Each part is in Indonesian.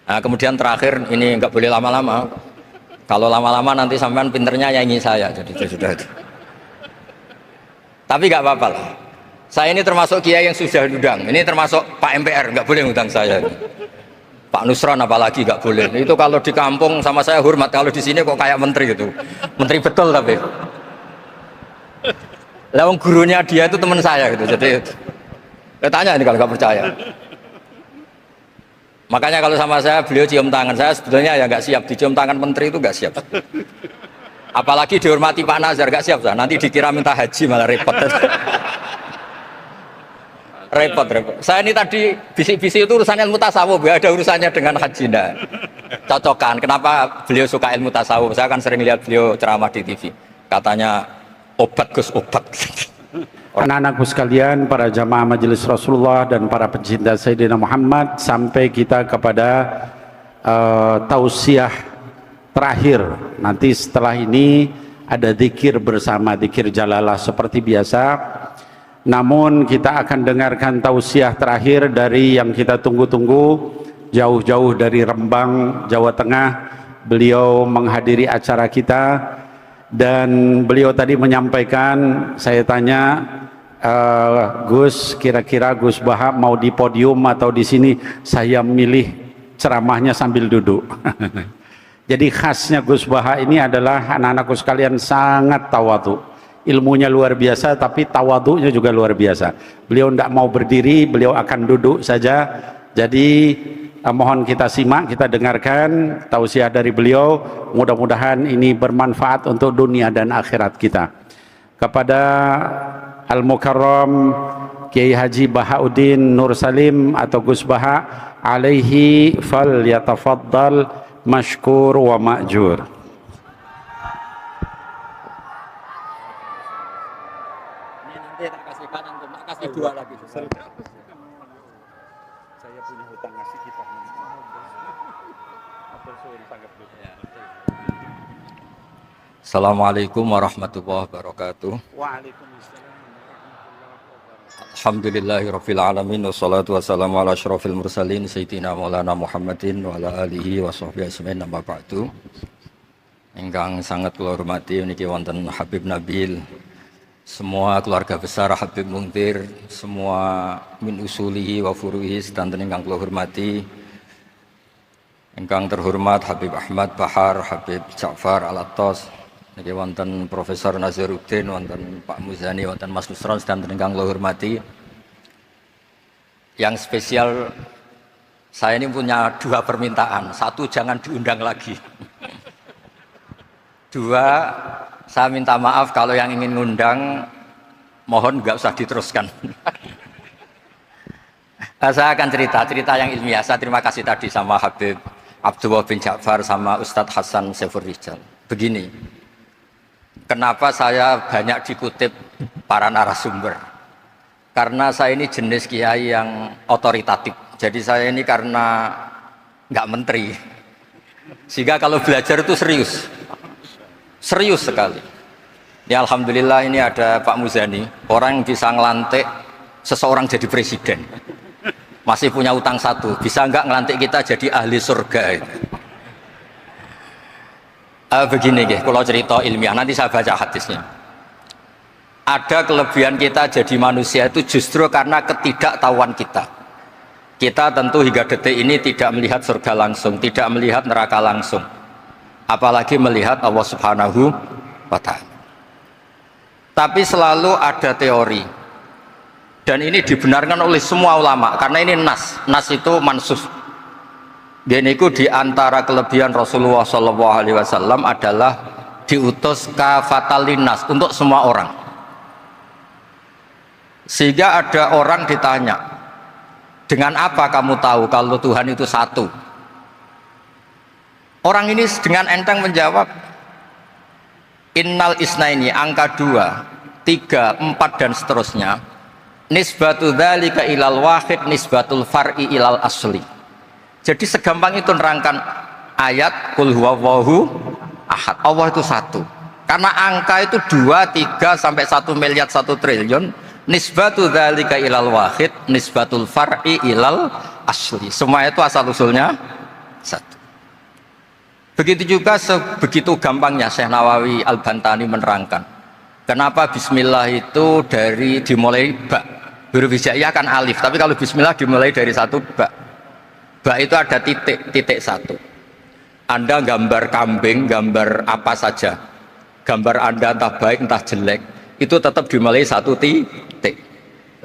Nah, kemudian terakhir ini nggak boleh lama-lama. Kalau lama-lama nanti sampean pinternya nyanyi saya. Jadi sudah. Tapi nggak apa-apa lah. Saya ini termasuk kiai yang sudah diundang. Ini termasuk Pak MPR, nggak boleh ngundang saya. Pak Nusron apalagi nggak boleh. Itu kalau di kampung sama saya hormat. Kalau di sini kok kayak menteri gitu. Menteri betul tapi. Lawang gurunya dia itu teman saya gitu. Jadi tanya ini kalau nggak percaya. Makanya kalau sama saya beliau cium tangan, saya sebetulnya ya nggak siap dicium tangan menteri itu nggak siap. Apalagi dihormati Pak Nazar nggak siap, nanti dikira minta haji malah repot. repot. Saya ini tadi bisik-bisik itu urusan ilmu tasawuf, ya ada urusannya dengan haji ndak. Cocokan. Kenapa beliau suka ilmu tasawuf? Saya kan sering lihat beliau ceramah di TV. Katanya obat Gus obat. Anak-anakku sekalian, para jamaah majelis Rasulullah dan para pencinta Sayyidina Muhammad, sampai kita kepada tausiah terakhir. Nanti setelah ini ada zikir bersama, zikir jalalah seperti biasa. Namun kita akan dengarkan tausiah terakhir dari yang kita tunggu-tunggu jauh-jauh dari Rembang, Jawa Tengah. Beliau menghadiri acara kita dan beliau tadi menyampaikan, saya tanya, Gus, kira-kira Gus Baha mau di podium atau di sini? Saya milih ceramahnya sambil duduk. Jadi khasnya Gus Baha ini adalah anak-anakku sekalian sangat tawadhu. Ilmunya luar biasa tapi tawadhunya juga luar biasa. Beliau tidak mau berdiri, beliau akan duduk saja. Jadi mohon kita simak, kita dengarkan tausiah dari beliau. Mudah-mudahan ini bermanfaat untuk dunia dan akhirat kita. Kepada Al-Mukarram Kiai Haji Bahauddin Nur Salim atau Gus Baha, alaihi fal yatafaddal mashkur wa ma'jur. Ini nanti tak kasih kanan, tak kasih dua lagi. Saya punya hutang ngasih kita. Assalamualaikum warahmatullahi wabarakatuh. Waalaikumsalam. Alhamdulillahirabbil alamin wassalatu wassalamu ala asyrofil mursalin sayyidina Maulana Muhammadin wa ala alihi wa sahbihi ajmain, amma ba'du. Ingkang sangat kula hormati niki wonten Habib Nabil, semua keluarga besar Habib Mungtir, semua min usulihi wa furuhi sedanten ingkang kula hormati. Ingkang terhormat Habib Ahmad Bahar, Habib Ja'far Al-Attas, niki wonten Profesor Nazaruddin, wonten Pak Muzani, wonten Mas Nusron sedanten ingkang kula hormati. Yang spesial, saya ini punya dua permintaan. Satu, jangan diundang lagi. Dua, saya minta maaf kalau yang ingin ngundang, mohon nggak usah diteruskan. Saya akan cerita yang ilmiah. Saya terima kasih tadi sama Habib Abdullah bin Ja'far sama Ustadz Hasan Saifur Rijal. Begini, kenapa saya banyak dikutip para narasumber? Karena saya ini jenis kiai yang otoritatif. Jadi saya ini karena nggak menteri, sehingga kalau belajar itu serius sekali. Ya alhamdulillah ini ada Pak Muzani, orang yang bisa ngelantik seseorang jadi presiden. Masih punya utang satu, bisa nggak ngelantik kita jadi ahli surga itu. Begini kalau cerita ilmiah, nanti saya baca hadisnya. Ada kelebihan kita jadi manusia itu justru karena ketidaktahuan kita. Kita tentu hingga detik ini tidak melihat surga langsung, tidak melihat neraka langsung, apalagi melihat Allah Subhanahu wa Ta'ala. Tapi selalu ada teori, dan ini dibenarkan oleh semua ulama karena ini nas itu mansus. Dan itu diantara kelebihan Rasulullah SAW adalah diutus kafatan linnas, untuk semua orang. Sehingga ada orang ditanya, dengan apa kamu tahu kalau Tuhan itu satu? Orang ini dengan enteng menjawab, innal isnaini, angka 2, 3, 4 dan seterusnya, nisbatu dzalika ilal wahid nisbatul far'i ilal asli. Jadi segampang itu nerangkan ayat qul huwallahu ahad, Allah itu satu. Karena angka itu 2, 3 sampai 1 miliar 1 triliun, nisbatu dzalika ilal wahid nisbatul far'i ilal asli. Semua itu asal usulnya satu. Begitu juga begitu gampangnya Syekh Nawawi Al-Bantani menerangkan kenapa bismillah itu dimulai ba. Huruf hijaiyah kan alif, tapi kalau bismillah dimulai dari satu ba. Ba itu ada titik satu. Anda gambar kambing, gambar apa saja, gambar Anda entah baik entah jelek, itu tetap dimulai satu titik.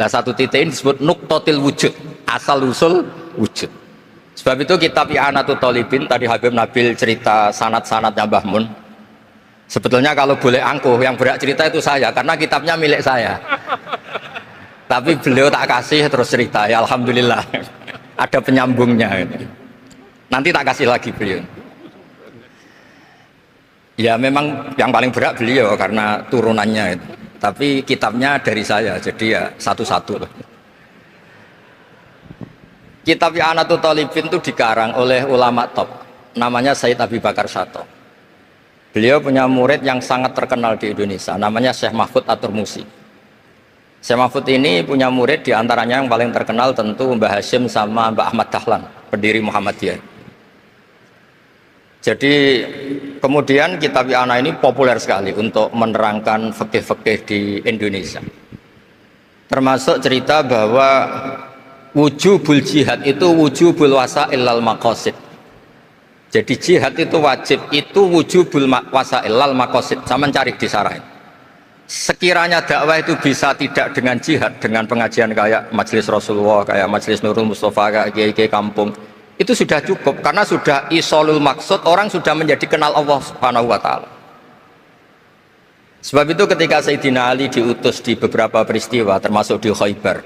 Nah, satu titik ini disebut nuktotil wujud, asal usul wujud. Sebab itu kitab I'anatul Thalibin, tadi Habib Nabil cerita sanad-sanadnya Mbah Mun. Sebetulnya kalau boleh angkuh, yang berhak cerita itu saya, karena kitabnya milik saya. Tapi beliau tak kasih terus cerita, ya alhamdulillah. Ada penyambungnya. Nanti tak kasih lagi beliau. Ya memang yang paling berhak beliau karena turunannya itu. Tapi kitabnya dari saya, jadi ya satu-satu. Kitab I'anatul Thalibin itu dikarang oleh ulama top, namanya Sayyid Abi Bakar Sato. Beliau punya murid yang sangat terkenal di Indonesia, namanya Syekh Mahfud At-Turmusi. Syekh Mahfud ini punya murid diantaranya yang paling terkenal tentu Mbah Hashim sama Mbah Ahmad Dahlan, pendiri Muhammadiyah. Jadi kemudian kitab I'anah ini populer sekali untuk menerangkan fikih-fikih di Indonesia. Termasuk cerita bahwa wujubul jihad itu wujubul wasail lal maqasid. Jadi jihad itu wajib, itu wujubul wasail lal maqasid. Sama cari di syarah. Sekiranya dakwah itu bisa tidak dengan jihad, dengan pengajian kayak Majelis Rasulullah, kayak Majelis Nurul Mustafa, kayak kiai-kiai kampung, itu sudah cukup karena sudah isolul maksud, orang sudah menjadi kenal Allah Subhanahu wa taala. Sebab itu ketika Sayyidina Ali diutus di beberapa peristiwa termasuk di Khaybar,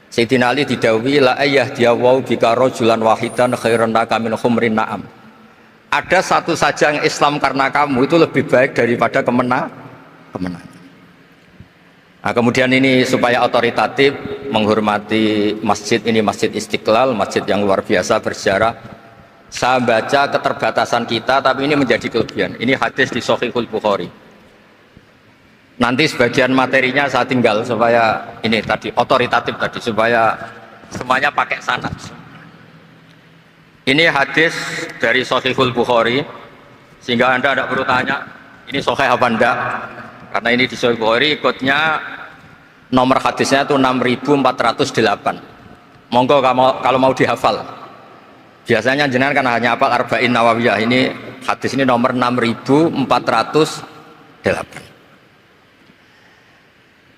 Sayyidina Ali didhawuhi la ayyahdiyawu bika rajulan wahidan khairan laka min khumrin na'am. Ada satu saja yang Islam karena kamu itu lebih baik daripada kemenangan. Nah, kemudian ini supaya otoritatif menghormati masjid ini, Masjid Istiqlal, masjid yang luar biasa bersejarah. Saya baca keterbatasan kita, tapi ini menjadi kelebihan. Ini hadis di Shahihul Bukhari. Nanti sebagian materinya saya tinggal supaya ini tadi otoritatif tadi, supaya semuanya pakai sanad. Ini hadis dari Shahihul Bukhari, sehingga Anda tidak perlu tanya ini sahih apa enggak, karena ini di Shahihul Bukhari ikutnya nomor hadisnya itu 6408. Monggo kalau mau dihafal. Biasanya jenengan kan hanya hafal Arba'in Nawawiyah. Ini hadis ini nomor 6408.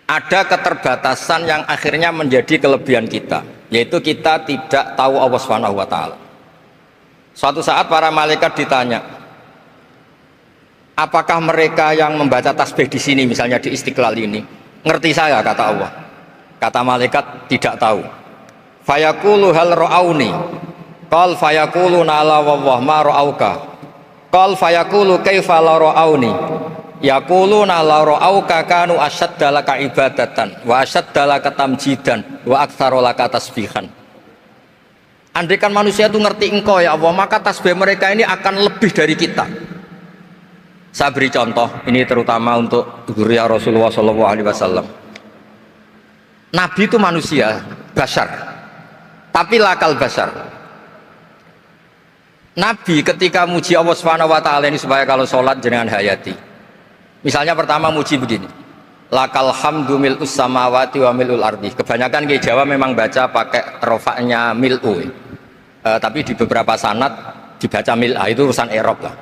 Ada keterbatasan yang akhirnya menjadi kelebihan kita, yaitu kita tidak tahu Allah Subhanahu wa taala. Suatu saat para malaikat ditanya, apakah mereka yang membaca tasbih di sini, misalnya di Istiqlal ini, ngerti saya? Kata Allah. Kata malaikat, tidak tahu. Fayaqulu hal ra'auni. Qal fayaqulu nala wallah ma ra'auka. Qal fayaqulu kaifa la ra'auni. Yaquluna la ra'auka kanu asyadda laka ibadatan wa asyadda laka tamjidan wa aktsara laka tasbihan. Andaikan manusia itu ngerti engkau ya Allah, maka tasbih mereka ini akan lebih dari kita. Saya beri contoh, ini terutama untuk zuriat Rasulullah SAW. Nabi itu manusia, bashar, tapi lakal bashar. Nabi ketika muji Allah SWT ini supaya kalau sholat jangan hayati. Misalnya pertama muji begini, lakal hamdu mil'us samawati wa mil'ul ardi. Kebanyakan di Jawa memang baca pakai rofaknya mil'u. Tapi di beberapa sanad dibaca mil'a, itu urusan Arab lah.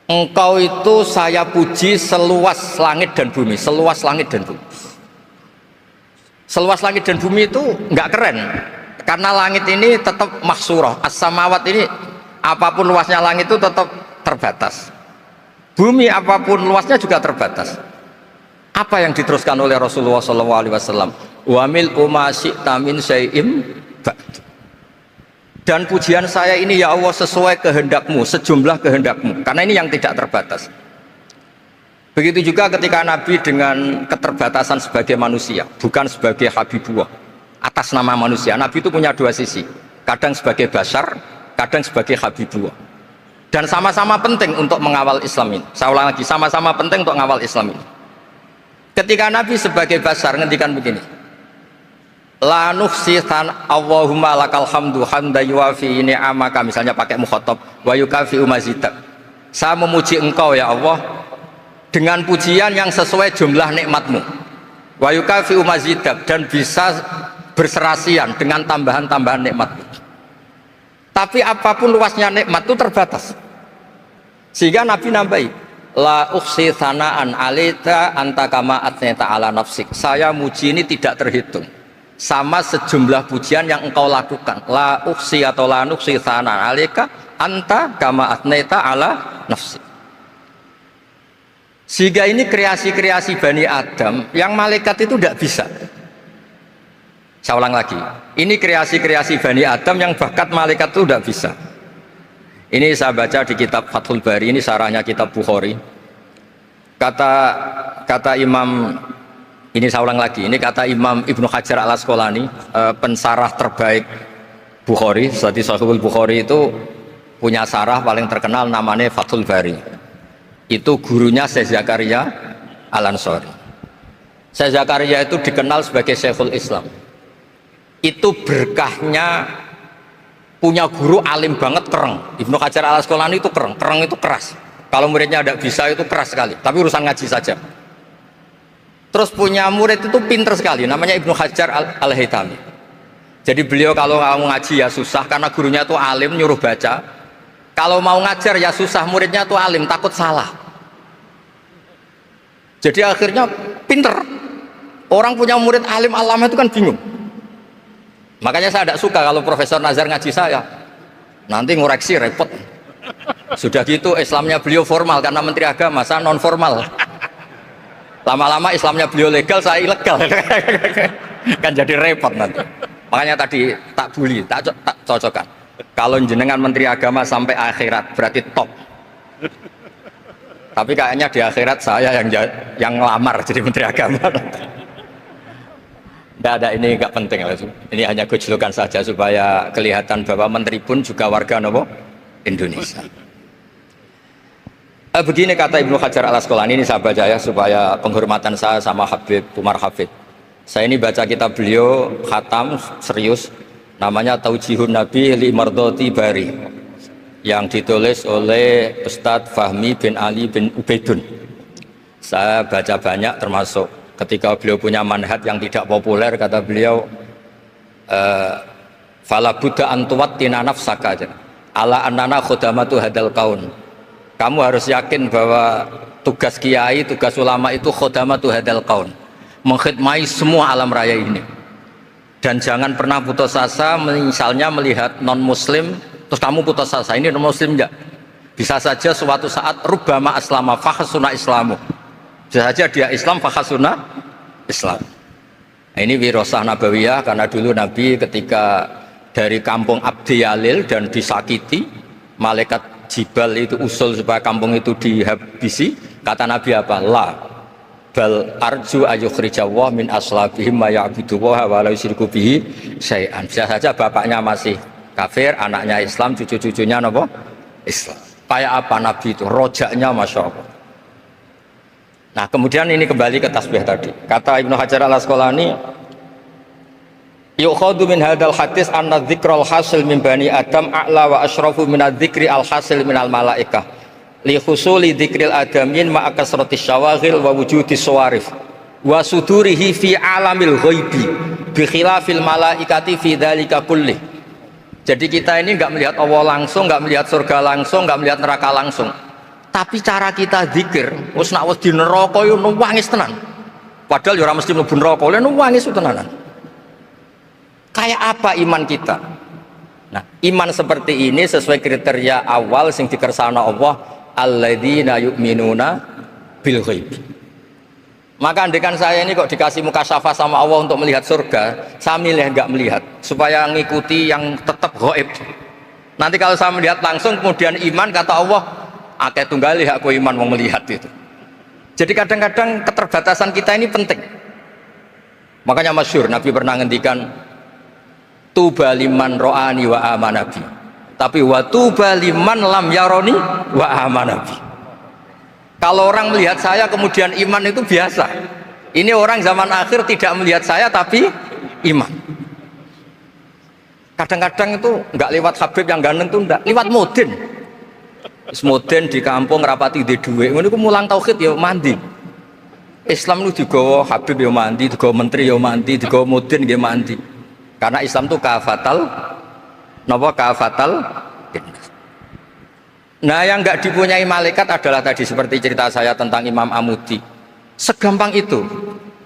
Engkau itu saya puji seluas langit dan bumi, seluas langit dan bumi. Seluas langit dan bumi itu nggak keren, karena langit ini tetap mahsurah, as-samawat ini apapun luasnya langit itu tetap terbatas. Bumi apapun luasnya juga terbatas. Apa yang diteruskan oleh Rasulullah SAW? Wa mil'u ma syi'ta min syai'im ba'd. Dan pujian saya ini ya Allah sesuai kehendakmu, sejumlah kehendakmu, karena ini yang tidak terbatas. Begitu juga ketika Nabi dengan keterbatasan sebagai manusia, bukan sebagai Habibullah, atas nama manusia. Nabi itu punya dua sisi, kadang sebagai bashar, kadang sebagai Habibullah. Dan sama-sama penting untuk mengawal Islam ini. Saya ulang lagi, sama-sama penting untuk mengawal Islam ini. Ketika Nabi sebagai bashar ngendikan begini, La nuhsi Allahumma lakal hamdu hamda yuwafi ni'amaka, misalnya pakai mukhatab, wa yukafi umazidak. Saya memuji engkau ya Allah dengan pujian yang sesuai jumlah nikmatmu. Wa yukafi umazidak, dan bisa berserasian dengan tambahan-tambahan nikmatmu. Tapi apapun luasnya nikmat itu terbatas. Sehingga Nabi nambahi, la ukhsi thana'an alita anta kama athnita ala nafsik. Saya muji ini tidak terhitung sama sejumlah pujian yang engkau lakukan. La ukhsi atau la nukhsi thana'an alika anta kama athnita ala nafsik. Sehingga ini kreasi-kreasi Bani Adam yang malaikat itu tidak bisa. Saya ulang lagi, ini kreasi-kreasi Bani Adam yang bakat malaikat itu tidak bisa. Ini saya baca di kitab Fathul Bari, ini sarahnya kitab Bukhari. Kata Imam, ini saya ulang lagi, ini kata Imam Ibnu Hajar al-Asqalani, pensarah terbaik Bukhari. Jadi Sahihul Bukhari itu punya sarah paling terkenal namanya Fathul Bari. Itu gurunya Syekh Zakaria Al-Ansari. Syekh Zakaria itu dikenal sebagai Syekhul Islam. Itu berkahnya punya guru alim banget, kereng. Ibnu Hajar al-Asqalani itu kereng itu keras. Kalau muridnya tidak bisa itu keras sekali, tapi urusan ngaji saja. Terus punya murid itu pinter sekali, namanya Ibnu Hajar al-Haytami. Jadi beliau kalau mau ngaji ya susah, karena gurunya itu alim, nyuruh baca. Kalau mau ngajar ya susah, muridnya itu alim, takut salah. Jadi akhirnya pinter. Orang punya murid alim alama itu kan bingung. Makanya saya tidak suka kalau Profesor Nazar ngaji saya, nanti ngoreksi repot. Sudah gitu Islamnya beliau formal karena Menteri Agama, saya non formal. Lama-lama Islamnya beliau legal, saya ilegal. Kan jadi repot nanti. Makanya tadi tak bully, tak cocokkan. Kalau jenengan Menteri Agama sampai akhirat berarti top. Tapi kayaknya di akhirat saya yang ngelamar jadi Menteri Agama. Tidak ada, ini nggak penting. Ini hanya gojlokan saja supaya kelihatan bahwa menteri pun juga warga Indonesia. Begini kata Ibnu Hajar al-Asqalani, ini saya baca ya supaya penghormatan saya sama Habib Umar Hafid. Saya ini baca kitab beliau khatam serius, namanya Taujihun Nabi li Mardhati Bari, yang ditulis oleh Ustadz Fahmi bin Ali bin Ubaidun. Saya baca banyak, termasuk ketika beliau punya manhaj yang tidak populer, kata beliau, fala buddha antuwattina nafsaka ala annana khudamatu hadal kaun. Kamu harus yakin bahwa tugas kiai, tugas ulama itu khudamatu hadal kaun, mengkhidmati semua alam raya ini. Dan jangan pernah putus asa, misalnya melihat non muslim terus kamu putus asa, ini non muslim enggak, bisa saja suatu saat rubbama aslama fakhasuna islamu, bisa saja dia Islam fakhasuna Islam. Nah, ini wirasah nabawiyah, karena dulu Nabi ketika dari kampung Abdi Yalil dan disakiti, malaikat Jibal itu usul supaya kampung itu dihabisi, kata Nabi apa? La bal arju ayukhrijawah min aslabihim ma ya'budu wa la yusyriku bihi syai'an. Bisa saja bapaknya masih kafir, anaknya Islam, cucu-cucunya apa? Islam. Kayak apa Nabi itu? Rojaknya Masya Allah. Nah kemudian ini kembali ke tasbih tadi. Kata Ibnu Hajar al-Asqalani, yukhadu min hadal hadis anna dzikral hasil min bani Adam a'la wa asyrafu min adzikri al-hasil min al-malaikah li khusuli dzikril adamin ma'a kasratis syawaghil wa wujudis sawarif wa sudurihi fi alamil ghaibi bi khilafil malaikati fi dzalika kullih. Jadi kita ini enggak melihat Allah langsung, enggak melihat surga langsung, enggak melihat neraka langsung. Tapi cara kita zikir, wis nak wedi neraka yo nuwangis tenan. Padahal yo ora mesti mlebu neraka, lha nuwangis tenanan. Kayak apa iman kita? Nah, iman seperti ini sesuai kriteria awal sing dikersana Allah, alladzina yu'minuna bil ghaib. Maka andekan saya ini kok dikasih mukasyafah sama Allah untuk melihat surga, saya milih enggak melihat supaya ngikuti yang tetap ghaib. Nanti kalau saya melihat langsung kemudian iman, kata Allah, akeh tunggali aku iman mau melihat itu. Jadi kadang-kadang keterbatasan kita ini penting. Makanya masyhur Nabi pernah ngendikan, tuba liman ro'ani wa amanabi, tapi wa tuba liman lam yaroni wa amanabi. Kalau orang melihat saya kemudian iman itu biasa. Ini orang zaman akhir tidak melihat saya tapi iman. Kadang-kadang itu nggak lewat Habib yang ganteng tuh enggak, lewat Mudin. Mudin di kampung rapati di duit, ngono iku mulang tauhid ya mandi. Islam itu digawa Habib ya mandi, digawa menteri ya mandi, digawa Mudin ya mandi. Karena Islam itu kafatal, napa kafatal. Nah yang nggak dipunyai malaikat adalah tadi seperti cerita saya tentang Imam Amudi. Segampang itu.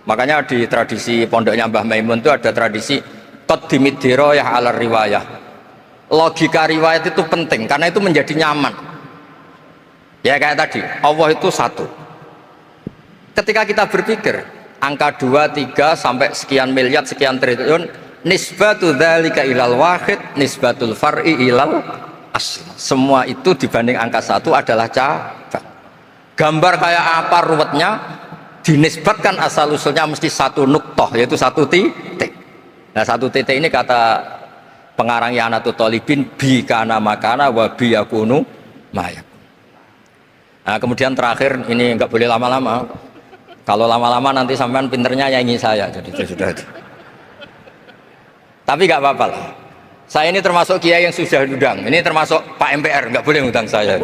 Makanya di tradisi pondoknya Mbah Maimun itu ada tradisi qaddimid dirayah ala riwayah. Logika riwayat itu penting karena itu menjadi nyaman. Ya kayak tadi, Allah itu satu. Ketika kita berpikir angka 2, 3 sampai sekian miliar, sekian triliun, nisbatu dzalika ilal wahid, nisbatul far'i ilal asl. Semua itu dibanding angka 1 adalah cabang. Gambar kayak apa ruwetnya, dinisbatkan asal usulnya mesti satu nuktoh, yaitu satu titik. Nah satu titik ini kata pengarang Yanatul Thalibin, bi kana makana wa bi yakunu mayak. Nah kemudian terakhir ini nggak boleh lama-lama. Kalau lama-lama nanti sampean pinternya nyanyi saya, jadi itu sudah itu. Tapi nggak apa-apa lah. Saya ini termasuk kiai yang sudah diundang. Ini termasuk Pak MPR, nggak boleh ngundang saya.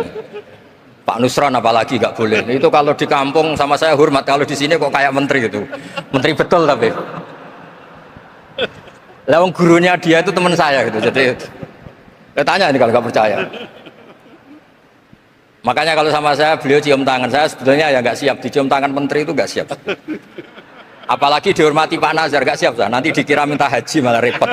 Pak Nusron apalagi nggak boleh. Itu kalau di kampung sama saya hormat, kalau di sini kok kayak menteri gitu. Menteri betul tapi. Lawang gurunya dia itu teman saya gitu. Jadi tanya ini kalau nggak percaya. Makanya kalau sama saya beliau cium tangan, saya sebetulnya ya nggak siap dicium tangan menteri itu nggak siap. Apalagi dihormati Pak Nazar nggak siap, nanti dikira minta haji malah repot.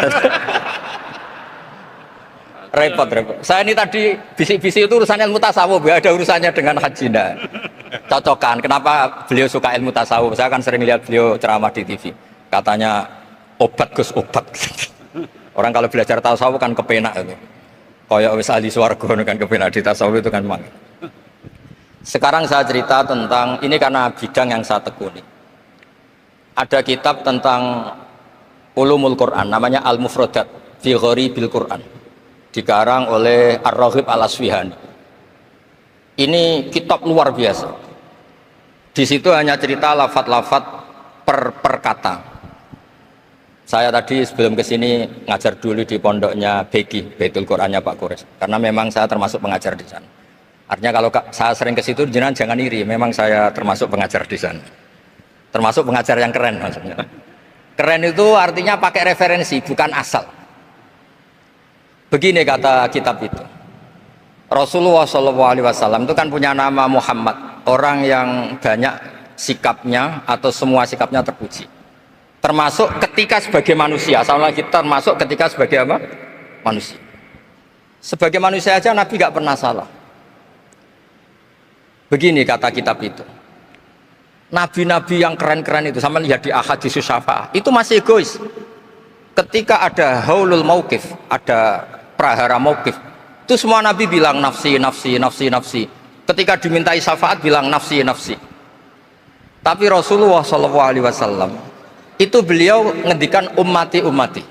repot. Saya ini tadi bisik-bisik itu urusannya ilmu tasawuf, ya ada urusannya dengan haji. Nah, cocokan. Kenapa beliau suka ilmu tasawuf? Saya kan sering lihat beliau ceramah di TV. Katanya obat Gus obat. Orang kalau belajar tasawuf kan kepenak itu. Kayak wis ahli swarga kan kepenak di tasawuf itu kan mang. Sekarang saya cerita tentang ini karena bidang yang saya tekuni. Ada kitab tentang ulumul Quran namanya Al-Mufradat fi Gharibil Quran. Dikarang oleh Ar-Raghib Al-Asfihani. Ini kitab luar biasa. Di situ hanya cerita lafat-lafat per kata. Saya tadi sebelum kesini ngajar dulu di pondoknya Beki, Baitul Qurannya Pak Kures. Karena memang saya termasuk pengajar di sana. Artinya kalau saya sering ke situ, jangan iri. Memang saya termasuk pengajar di sana. Termasuk pengajar yang keren maksudnya. Keren itu artinya pakai referensi, bukan asal. Begini kata kitab itu. Rasulullah SAW itu kan punya nama Muhammad, orang yang banyak sikapnya atau semua sikapnya terpuji. Termasuk ketika sebagai manusia, sama kita termasuk ketika sebagai apa? Manusia. Sebagai manusia aja Nabi gak pernah salah. Begini kata kitab itu. Nabi-nabi yang keren-keren itu, sama lihat di Ahadits Syafa'ah, itu masih egois. Ketika ada haulul mauqif, ada prahara mauqif, itu semua Nabi bilang nafsi, nafsi, nafsi, nafsi. Ketika dimintai syafaat bilang nafsi, nafsi. Tapi Rasulullah SAW itu beliau ngendikan ummati, ummati.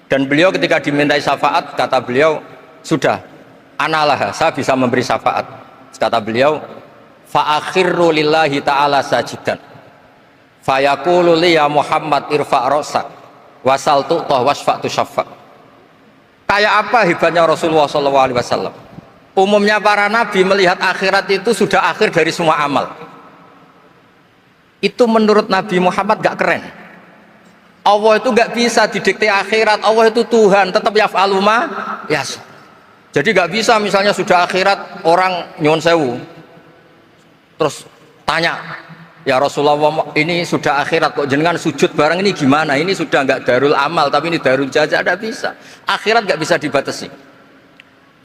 Dan beliau ketika dimintai syafaat kata beliau sudah, analah, saya bisa memberi syafaat. Kata beliau, fa'akhirru lillahi ta'ala sajidan fayaqulu li ya Muhammad irfa' ra'sak wasal tu'tah wasfa'tu syaffa'. Kayak apa hebatnya Rasulullah SAW? Umumnya para nabi melihat akhirat itu sudah akhir dari semua amal. Itu menurut Nabi Muhammad gak keren. Allah itu gak bisa didikte akhirat. Allah itu Tuhan, tetap yaf'alu ma yasha. Jadi gak bisa misalnya sudah akhirat orang nyuwun sewu terus tanya, ya Rasulullah ini sudah akhirat kok jenengan sujud bareng ini gimana? Ini sudah nggak darul amal tapi ini darul jaza. Tidak bisa. Akhirat nggak bisa dibatasi.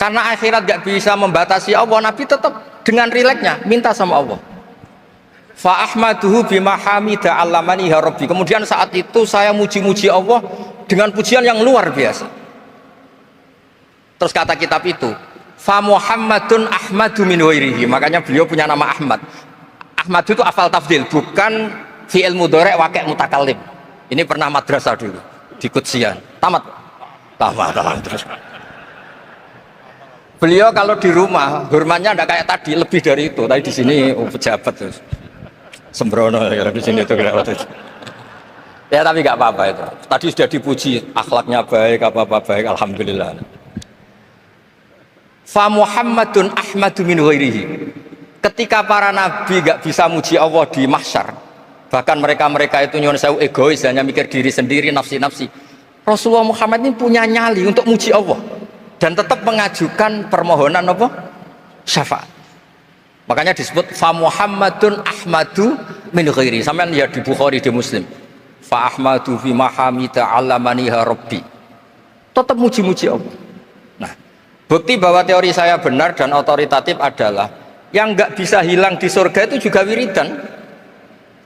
Karena akhirat nggak bisa membatasi Allah, Nabi tetap dengan rileksnya minta sama Allah. Fa ahmaduhu bima hamida allamani ya rabbi. Kemudian saat itu saya muji-muji Allah dengan pujian yang luar biasa. Terus kata kitab itu, fa Muhammadun Ahmadu min ghairihi. Makanya beliau punya nama Ahmad. Ahmad itu afal tafdil, bukan fi'il mudhari' waqi' mutakallim. Ini pernah madrasah dulu di Qudsiyah. Tamat terus. Beliau kalau di rumah hormatnya enggak kayak tadi, lebih dari itu. Tadi di sini pejabat terus. Sembrono ya di sini itu. Ya tapi nggak apa-apa itu. Tadi sudah dipuji akhlaknya baik, apa-apa baik, alhamdulillah. Fa Muhammadun ahmadu min ghairihi. Ketika para nabi nggak bisa muji Allah di mahsyar, bahkan mereka itu nyuwun sewu egois, hanya mikir diri sendiri, nafsi-nafsi. Rasulullah Muhammad ini punya nyali untuk muji Allah dan tetap mengajukan permohonan apa? Syafaat. Makanya disebut fa Muhammadun ahmadu min ghairi. Sampeyan lihat di Bukhari, di Muslim. Fa ahmadu fi mahamida alamaniha rabbi. Tetap muji-muji Allah. Nah, bukti bahwa teori saya benar dan otoritatif adalah yang nggak bisa hilang di surga itu juga wiridan.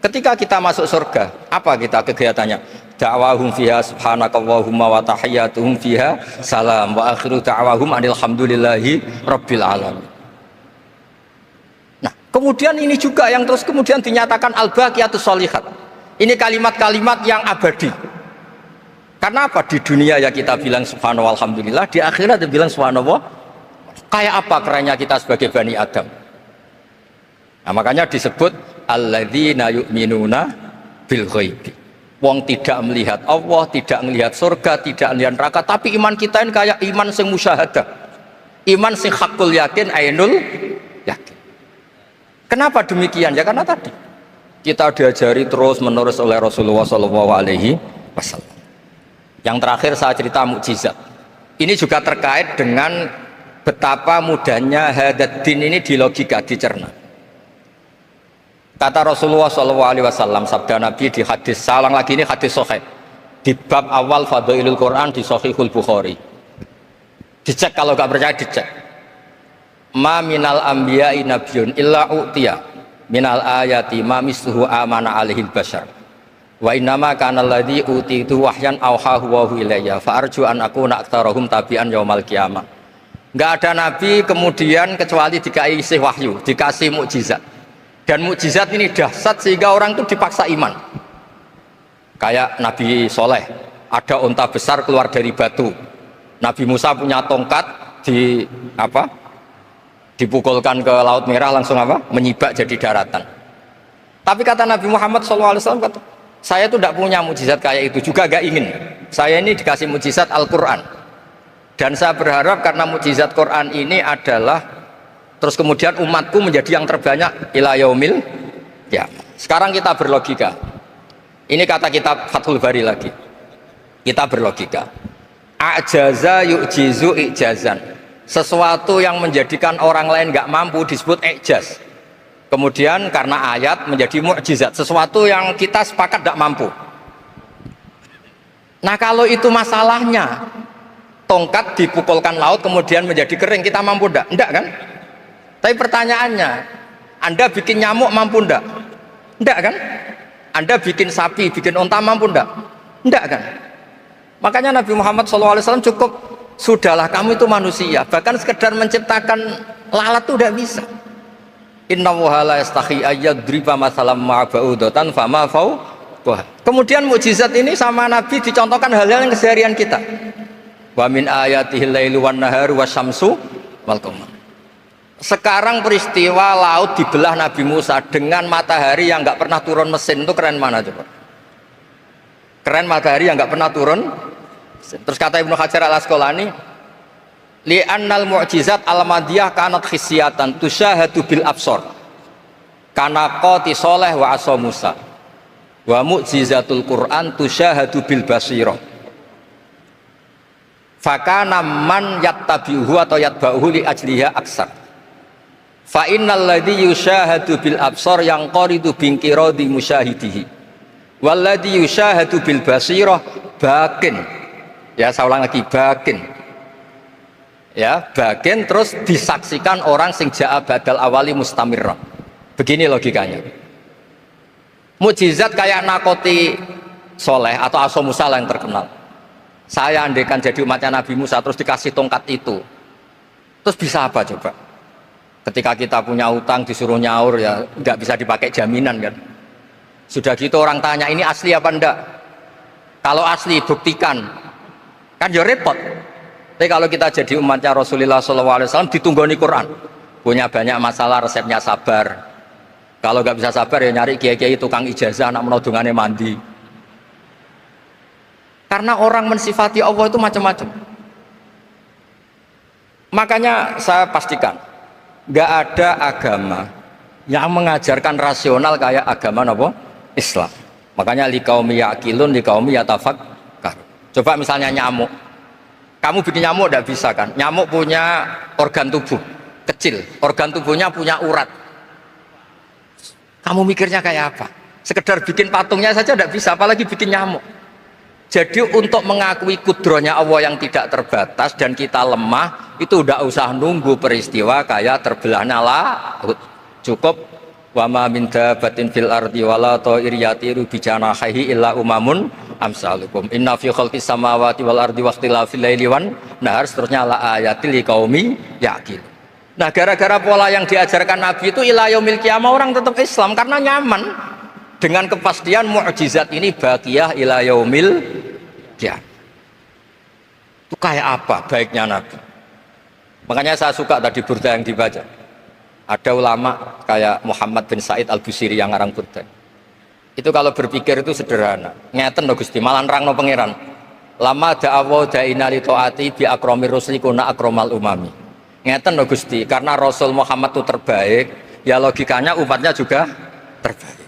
Ketika kita masuk surga, apa kita kegiatannya? Da'wahum fiha subhanakallahumma wa tahiyyatuhum fiha salam wa akhiru da'wahum alhamdulillahi rabbil alamin. Nah, kemudian ini juga yang terus kemudian dinyatakan al-baqiyatus sholihat. Ini kalimat-kalimat yang abadi. Karena apa? Di dunia ya kita bilang subhanallah alhamdulillah, di akhirat dia bilang subhanallah. Kayak apa kerennya kita sebagai Bani Adam? Nah, makanya disebut alladzina yu'minuna bil ghaibi. Wong tidak melihat Allah, tidak melihat surga, tidak melihat neraka, tapi iman kita ini kayak iman sing musyahadah. Iman sing hakul yakin, ainul yakin. Kenapa demikian? Ya karena tadi kita diajari terus menerus oleh Rasulullah SAW. Yang terakhir saya cerita mukjizat. Ini juga terkait dengan betapa mudahnya hadad din ini di logika, dicerna. Kata Rasulullah SAW, sabda Nabi di hadis, salang lagi ini hadis sahih di bab awal Fadailul Quran di Sahihul Bukhari. Dicek, kalau nggak percaya dicek. Ma minal anbiya'i nabiyyun illa u'tiya minal ayati ma misluhu amana alaihil bashar wa innama kana alladhi utitu wahyan awhahu wa ilayya fa arju an akuna aktsarahum tabi'an yaumal qiyamah. Nggak ada nabi kemudian kecuali dikasih wahyu, dikasih mukjizat. Dan mukjizat ini dahsyat sehingga orang itu dipaksa iman. Kayak Nabi Soleh, ada unta besar keluar dari batu. Nabi Musa punya tongkat dipukulkan ke Laut Merah langsung menyibak jadi daratan. Tapi kata Nabi Muhammad SAW, kata, saya itu tidak punya mukjizat kayak itu, juga gak ingin. Saya ini dikasih mukjizat Al-Quran. Dan saya berharap karena mukjizat Quran ini adalah terus kemudian umatku menjadi yang terbanyak ila yaumil ya. Sekarang kita berlogika. Ini kata kitab Fathul Bari lagi. Kita berlogika. Ajaza yu'jizu i'jazan. Sesuatu yang menjadikan orang lain nggak mampu disebut i'jaz. Kemudian karena ayat menjadi mukjizat. Sesuatu yang kita sepakat tidak mampu. Nah, kalau itu masalahnya, tongkat dipukulkan laut kemudian menjadi kering, kita mampu enggak? Enggak kan? Tapi pertanyaannya, Anda bikin nyamuk mampu enggak? Enggak kan? Anda bikin sapi, bikin unta mampu enggak? Enggak kan? Makanya Nabi Muhammad SAW cukup, sudahlah kamu itu manusia, bahkan sekedar menciptakan lalat itu udah bisa. Inna Allaha la yastahi ayyadriba masalam ma'ba'udatan fama fawqaha. Kemudian mukjizat ini sama Nabi dicontohkan hal-hal yang keseharian kita. Wa min ayatihil lailu wan naharu wasyamsu wal qamar. Sekarang peristiwa laut dibelah Nabi Musa dengan matahari yang nggak pernah turun mesin, itu keren mana coba? Keren matahari yang nggak pernah turun mesin. Terus kata Ibnu Hajar al Asqalani, li'annal mu'jizat al-madiyah kanat khisyatan tusyahadu bil absor kana qati soleh wa asa Musa wa mu'jizatul Quran tusyahadu bil basirah fakana man yattabi'uhu atau yatba'uhu li ajliha aksar. Fa innal ladzi yusyahadu bil absar yang qaridu bingkiradi musyahidihi wal ladzi yusyahadu bil basirah bakin. Ya, saya ulang lagi, bakin. Ya, bakin terus disaksikan orang sing ja'a badal awali mustamirrah. Begini logikanya. Mukjizat kayak nakoti Soleh atau Asa Musa yang terkenal. Saya andaikan jadi umatnya Nabi Musa terus dikasih tongkat itu, terus bisa apa coba? Ketika kita punya utang disuruh nyaur, ya nggak bisa dipakai jaminan kan. Sudah gitu orang tanya, ini asli apa enggak? Kalau asli buktikan, kan ya repot. Tapi kalau kita jadi umatnya Rasulullah SAW ditunggoni Quran, punya banyak masalah resepnya sabar. Kalau nggak bisa sabar ya nyari kiai-kiai tukang ijazah anak menodongannya mandi. Karena orang mensifati Allah itu macam-macam. Makanya saya pastikan, nggak ada agama yang mengajarkan rasional kayak agama apa? Islam. Makanya liqaumi yaqilun liqaumi yatafakkar. Coba misalnya nyamuk. Kamu bikin nyamuk tidak bisa kan? Nyamuk punya organ tubuh kecil, organ tubuhnya punya urat. Kamu mikirnya kayak apa? Sekedar bikin patungnya saja tidak bisa, apalagi bikin nyamuk. Jadi untuk mengakui kudronya Allah yang tidak terbatas dan kita lemah, itu udah usah nunggu peristiwa kayak terbelahnya laut. Cukup wa ma min dabbatin fil ardi wala ta'ir yatiru bi janahihi illa umamun amsalukum inna fi khalqis samawati wal ardi waqtilafil laili wan nahar, seterusnya la ayatil liqaumi yaqil. Nah, gara-gara pola yang diajarkan Nabi itu ila yaumil qiyamah orang tetap Islam karena nyaman dengan kepastian mukjizat ini baqiyah ila yaumil qiyamah. Itu kayak apa baiknya Nabi? Makanya saya suka tadi burda yang dibaca. Ada ulama kayak Muhammad bin Said Al-Busiri yang ngarang burda. Itu kalau berpikir itu sederhana. Ngeten lho Gusti, malah nerangno pangeran. Lama da'awa da'ina li ta'ati bi akrami rusli kuna akramal umami. Ngeten lho Gusti, karena Rasul Muhammad itu terbaik, ya logikanya umatnya juga terbaik.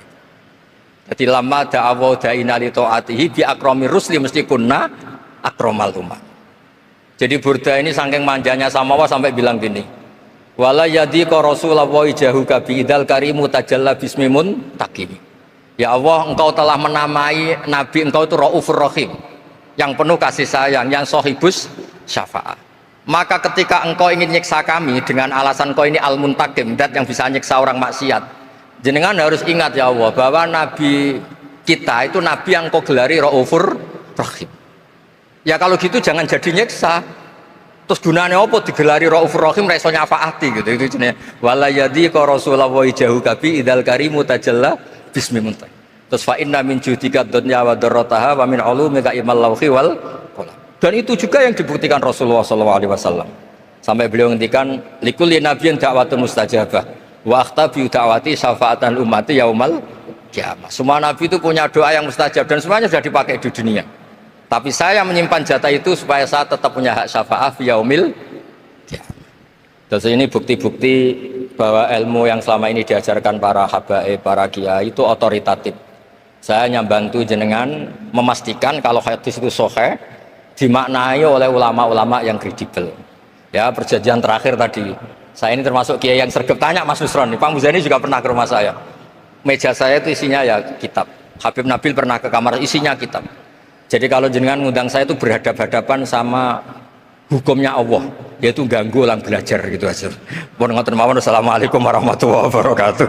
Jadi lama da'awa da'ina li ta'atihi bi akrami rusli mesti kuna akramal umami. Jadi burda ini saking manjanya sama Allah sampai bilang gini, wala yadhiqa Rasulullah jahuka bi idal karimu tajalla bismimun takim. Ya Allah, engkau telah menamai Nabi engkau itu Raufur Rahim, yang penuh kasih sayang, yang sohibus syafaat. Maka ketika engkau ingin nyiksa kami dengan alasan engkau ini al-muntakim, dat yang bisa nyiksa orang maksiat, jenengan harus ingat ya Allah bahwa Nabi kita itu Nabi yang engkau gelari Raufur Rahim. Ya kalau gitu jangan jadi nyiksa. Terus gunanya apa digelari Raufur Rahim ra iso nyafaati gitu. Itu jenenge wala yadhiqa Rasulullah jahuka bi idal karimu tajalla bismi muntah. Terus fa inna min judika dunya wa darrataha wa min ulumika imal lauhi wal qalam. Dan itu juga yang dibuktikan Rasulullah SAW. Sampai beliau ngendikan likulli nabiyyin da'watun mustajabah wa akhtabi da'wati syafaatan ummati yaumal qiyamah. Semua nabi itu punya doa yang mustajab dan semuanya sudah dipakai di dunia. Tapi saya menyimpan jatah itu supaya saya tetap punya hak syafaat fi yaumil qiyamah. Terus ini bukti-bukti bahwa ilmu yang selama ini diajarkan para habaib, para kiai itu otoritatif. Saya hanya bantu jenengan memastikan kalau hadis itu sahih, dimaknai oleh ulama-ulama yang kredibel. Ya, perjanjian terakhir tadi, saya ini termasuk kiai yang sergap, tanya Mas Nusron, Pak Muzani juga pernah ke rumah saya. Meja saya itu isinya ya kitab. Habib Nabil pernah ke kamar, isinya kitab. Jadi kalau jenengan ngundang saya itu berhadap-hadapan sama hukumnya Allah, yaitu ganggu orang belajar gitu aja. Mohon ngoten mawon, assalamualaikum warahmatullahi wabarakatuh.